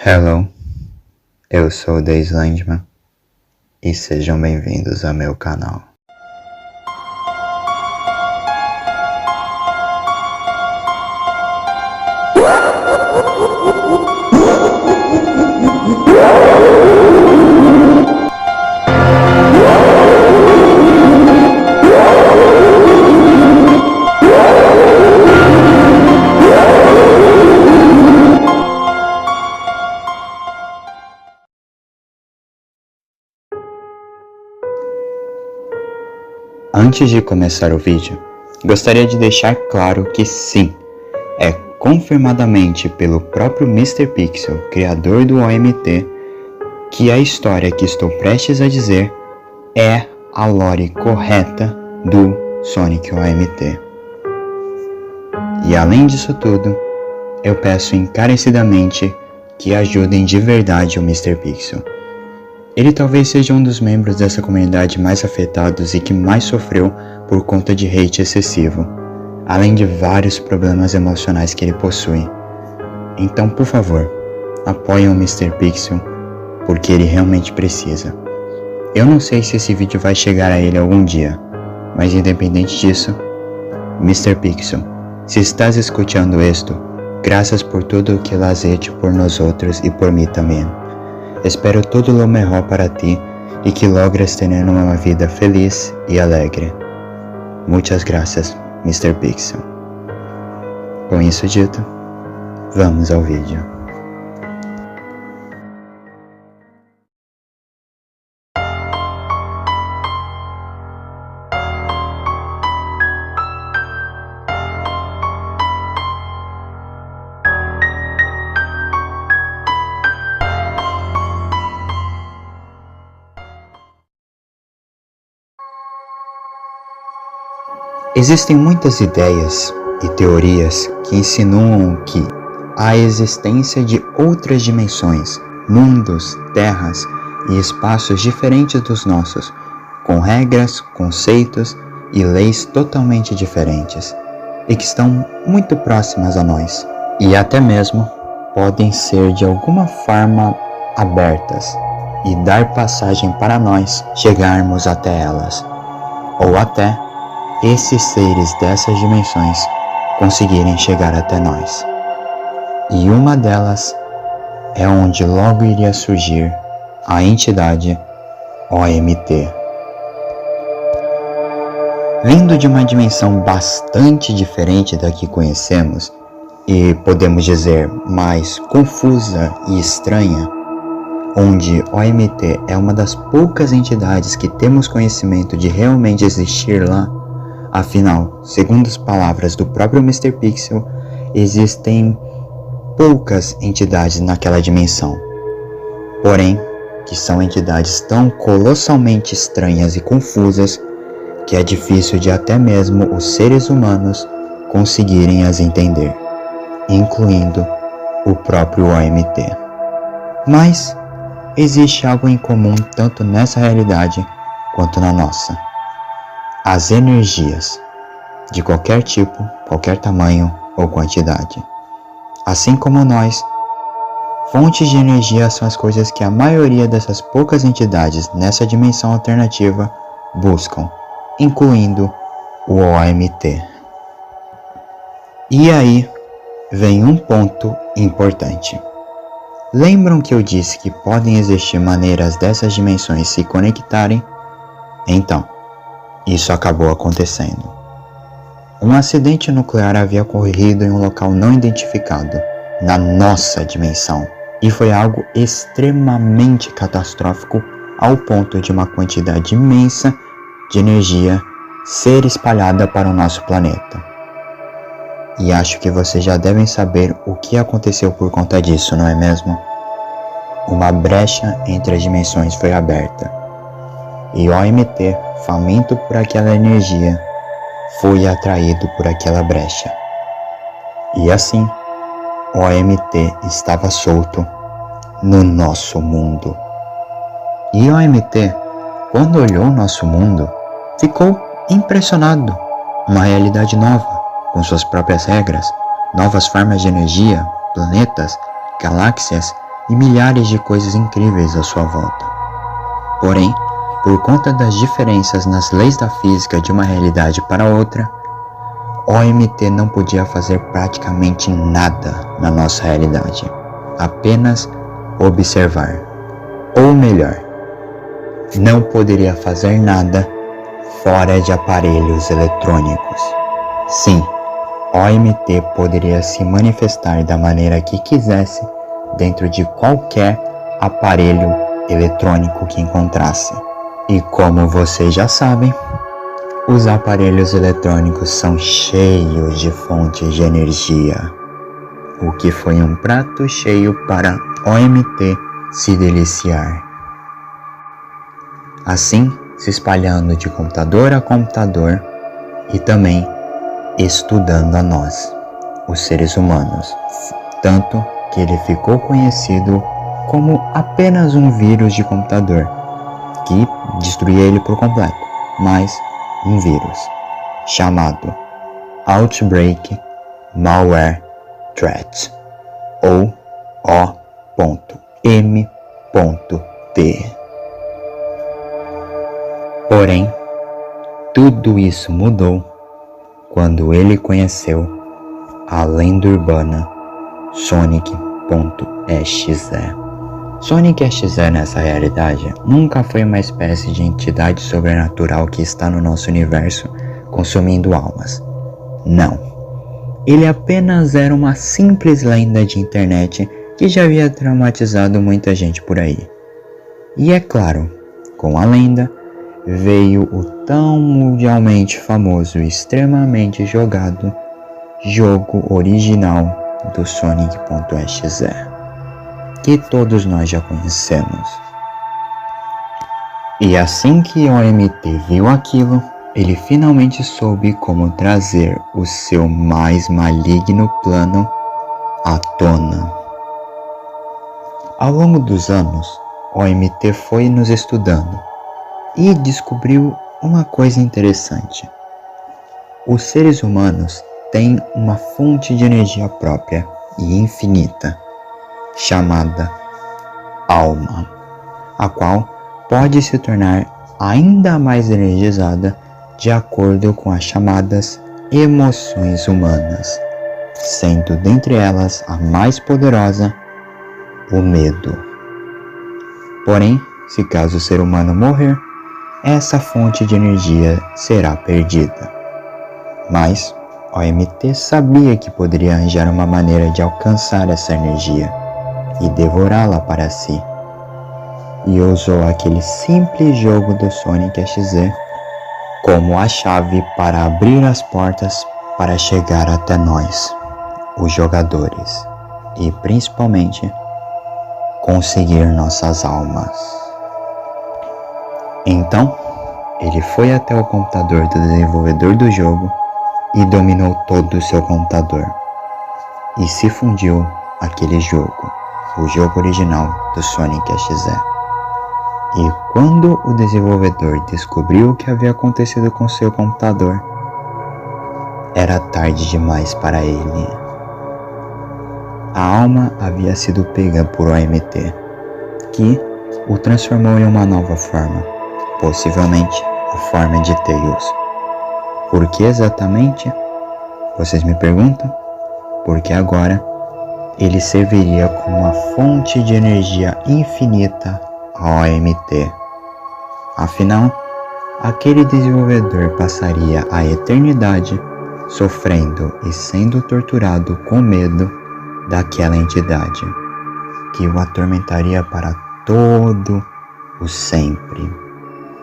Hello, eu sou o Deislandman e sejam bem-vindos ao meu canal. Antes de começar o vídeo, gostaria de deixar claro que sim, é confirmadamente pelo próprio Mr. Pixel, criador do OMT, que a história que estou prestes a dizer é a lore correta do Sonic OMT. E além disso tudo, eu peço encarecidamente que ajudem de verdade o Mr. Pixel. Ele talvez seja um dos membros dessa comunidade mais afetados e que mais sofreu por conta de hate excessivo, além de vários problemas emocionais que ele possui. Então, por favor, apoiem o Mr. Pixel, porque ele realmente precisa. Eu não sei se esse vídeo vai chegar a ele algum dia, mas independente disso, Mr. Pixel, se estás escutando isto, graças por tudo o que lo has hecho por nosotros e por mim também. Espero todo lo mejor para ti y que logres tener una vida feliz y alegre. Muchas gracias, Mr. Pixel. Com isso dito, vamos ao vídeo. Existem muitas ideias e teorias que insinuam que há existência de outras dimensões, mundos, terras e espaços diferentes dos nossos, com regras, conceitos e leis totalmente diferentes, e que estão muito próximas a nós, e até mesmo podem ser de alguma forma abertas e dar passagem para nós chegarmos até elas, ou até esses seres dessas dimensões conseguirem chegar até nós. E uma delas é onde logo iria surgir a entidade OMT. Vindo de uma dimensão bastante diferente da que conhecemos, e podemos dizer mais confusa e estranha, onde OMT é uma das poucas entidades que temos conhecimento de realmente existir lá. Afinal, segundo as palavras do próprio Mr. Pixel, existem poucas entidades naquela dimensão. Porém, que são entidades tão colossalmente estranhas e confusas que é difícil de até mesmo os seres humanos conseguirem as entender, incluindo o próprio OMT. Mas existe algo em comum tanto nessa realidade quanto na nossa. As energias, de qualquer tipo, qualquer tamanho ou quantidade. Assim como nós, fontes de energia são as coisas que a maioria dessas poucas entidades nessa dimensão alternativa buscam, incluindo o OMT. E aí vem um ponto importante. Lembram que eu disse que podem existir maneiras dessas dimensões se conectarem? Então, isso acabou acontecendo. Um acidente nuclear havia ocorrido em um local não identificado, na nossa dimensão, e foi algo extremamente catastrófico ao ponto de uma quantidade imensa de energia ser espalhada para o nosso planeta. E acho que vocês já devem saber o que aconteceu por conta disso, não é mesmo? Uma brecha entre as dimensões foi aberta. E o OMT, faminto por aquela energia, foi atraído por aquela brecha. E assim, o OMT estava solto no nosso mundo. E o OMT, quando olhou o nosso mundo, ficou impressionado. Uma realidade nova, com suas próprias regras, novas formas de energia, planetas, galáxias e milhares de coisas incríveis à sua volta. Porém, por conta das diferenças nas leis da física de uma realidade para outra, OMT não podia fazer praticamente nada na nossa realidade, apenas observar. Ou melhor, não poderia fazer nada fora de aparelhos eletrônicos. Sim, OMT poderia se manifestar da maneira que quisesse dentro de qualquer aparelho eletrônico que encontrasse. E como vocês já sabem, os aparelhos eletrônicos são cheios de fontes de energia, o que foi um prato cheio para OMT se deliciar. Assim, se espalhando de computador a computador e também estudando a nós, os seres humanos, tanto que ele ficou conhecido como apenas um vírus de computador, que destruía ele por completo, mas um vírus, chamado Outbreak Malware Threat, ou O.M.T. Porém, tudo isso mudou quando ele conheceu a lenda urbana Sonic.exe. Sonic.exe nessa realidade nunca foi uma espécie de entidade sobrenatural que está no nosso universo consumindo almas. Não. Ele apenas era uma simples lenda de internet que já havia traumatizado muita gente por aí. E é claro, com a lenda veio o tão mundialmente famoso e extremamente jogado jogo original do Sonic.exe, que todos nós já conhecemos. E assim que o OMT viu aquilo, ele finalmente soube como trazer o seu mais maligno plano à tona. Ao longo dos anos, o OMT foi nos estudando e descobriu uma coisa interessante. Os seres humanos têm uma fonte de energia própria e infinita, chamada alma, a qual pode se tornar ainda mais energizada de acordo com as chamadas emoções humanas, sendo dentre elas a mais poderosa, o medo. Porém, se caso o ser humano morrer, essa fonte de energia será perdida. Mas o OMT sabia que poderia arranjar uma maneira de alcançar essa energia e devorá-la para si, e usou aquele simples jogo do Sonic.exe como a chave para abrir as portas para chegar até nós, os jogadores, e principalmente conseguir nossas almas. Então, ele foi até o computador do desenvolvedor do jogo e dominou todo o seu computador, e se fundiu aquele jogo, o jogo original do Sonic.exe. E quando o desenvolvedor descobriu o que havia acontecido com seu computador, era tarde demais para ele. A alma havia sido pega por OMT, que o transformou em uma nova forma, possivelmente a forma de Tails. Por que exatamente? Vocês me perguntam? Porque agora ele serviria como uma fonte de energia infinita ao OMT. Afinal, aquele desenvolvedor passaria a eternidade sofrendo e sendo torturado com medo daquela entidade, que o atormentaria para todo o sempre,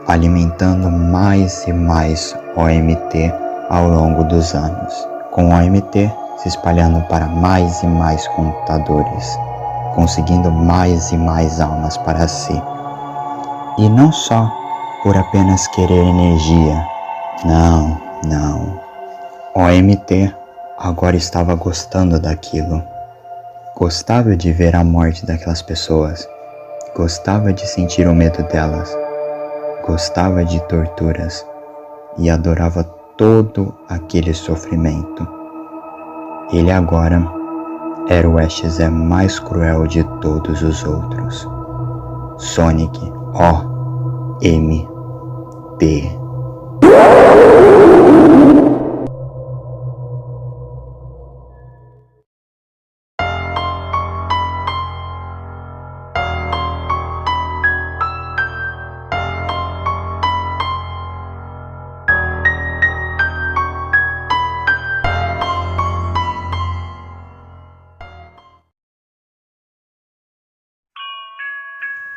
alimentando mais e mais OMT ao longo dos anos, com o OMT se espalhando para mais e mais computadores, conseguindo mais e mais almas para si. E não só por apenas querer energia, não. O OMT agora estava gostando daquilo. Gostava de ver a morte daquelas pessoas, gostava de sentir o medo delas, gostava de torturas e adorava todo aquele sofrimento. Ele agora Era o Exes mais cruel de todos os outros. Sonic OMT.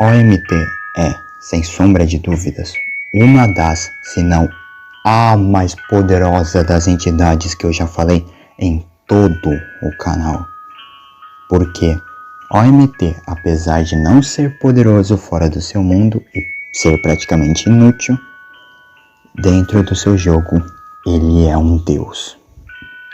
OMT é, sem sombra de dúvidas, uma das, se não a mais poderosa das entidades que eu já falei em todo o canal. Porque OMT, apesar de não ser poderoso fora do seu mundo e ser praticamente inútil, dentro do seu jogo, ele é um deus,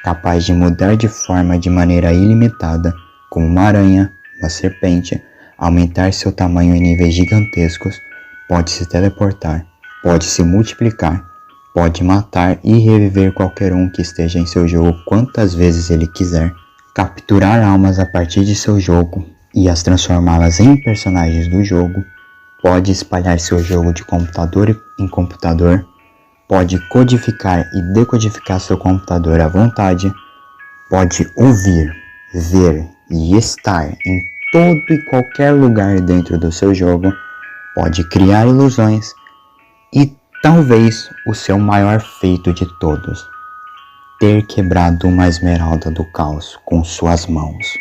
capaz de mudar de forma de maneira ilimitada, como uma aranha, uma serpente, aumentar seu tamanho em níveis gigantescos, pode se teleportar, pode se multiplicar, pode matar e reviver qualquer um que esteja em seu jogo quantas vezes ele quiser, capturar almas a partir de seu jogo e as transformá-las em personagens do jogo, pode espalhar seu jogo de computador em computador, pode codificar e decodificar seu computador à vontade, pode ouvir, ver e estar em todo e qualquer lugar dentro do seu jogo, pode criar ilusões e talvez o seu maior feito de todos, ter quebrado uma esmeralda do caos com suas mãos,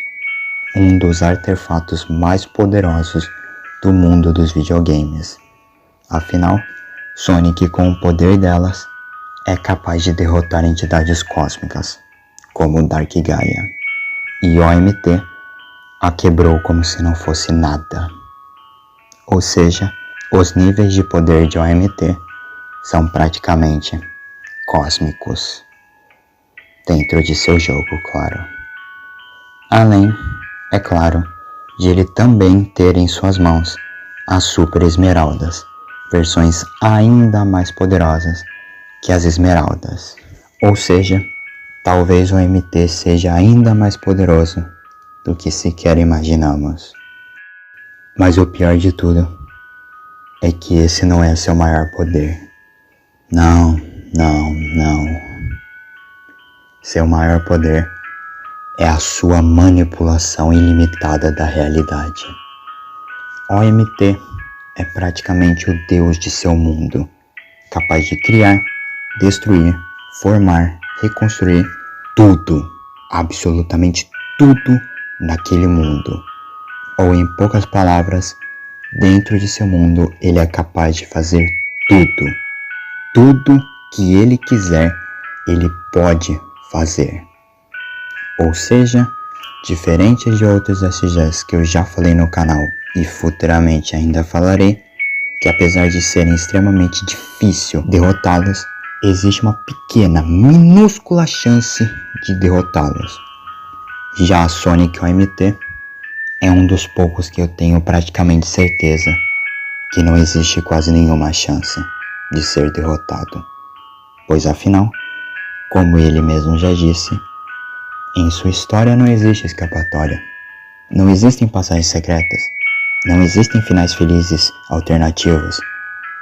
um dos artefatos mais poderosos do mundo dos videogames. Afinal, Sonic, com o poder delas, é capaz de derrotar entidades cósmicas, como Dark Gaia, e OMT a quebrou como se não fosse nada. Ou seja, os níveis de poder de OMT são praticamente cósmicos, dentro de seu jogo, claro. Além, é claro, de ele também ter em suas mãos as Super Esmeraldas, versões ainda mais poderosas que as Esmeraldas. Ou seja, talvez o OMT seja ainda mais poderoso do que sequer imaginamos. Mas o pior de tudo é que esse não é seu maior poder. Não. Seu maior poder é a sua manipulação ilimitada da realidade. OMT é praticamente o deus de seu mundo, capaz de criar, destruir, formar, reconstruir tudo, absolutamente tudo naquele mundo. Ou em poucas palavras, dentro de seu mundo ele é capaz de fazer tudo. Tudo que ele quiser, ele pode fazer. Ou seja, diferente de outros SGs que eu já falei no canal e futuramente ainda falarei, que apesar de serem extremamente difícil derrotá-los, existe uma pequena, minúscula chance de derrotá-los. Já a Sonic OMT é um dos poucos que eu tenho praticamente certeza que não existe quase nenhuma chance de ser derrotado, pois afinal, como ele mesmo já disse, em sua história não existe escapatória, não existem passagens secretas, não existem finais felizes alternativos.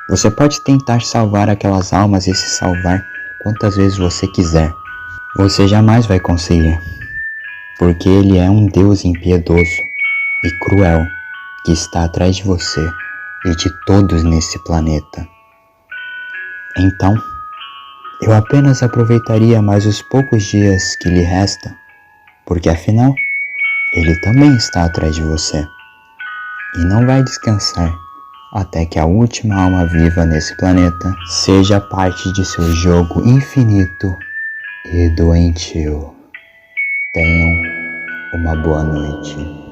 Você pode tentar salvar aquelas almas e se salvar quantas vezes você quiser, você jamais vai conseguir, porque ele é um Deus impiedoso e cruel que está atrás de você e de todos nesse planeta. Então, eu apenas aproveitaria mais os poucos dias que lhe resta, porque afinal, ele também está atrás de você e não vai descansar até que a última alma viva nesse planeta seja parte de seu jogo infinito e doentio. Tenham uma boa noite.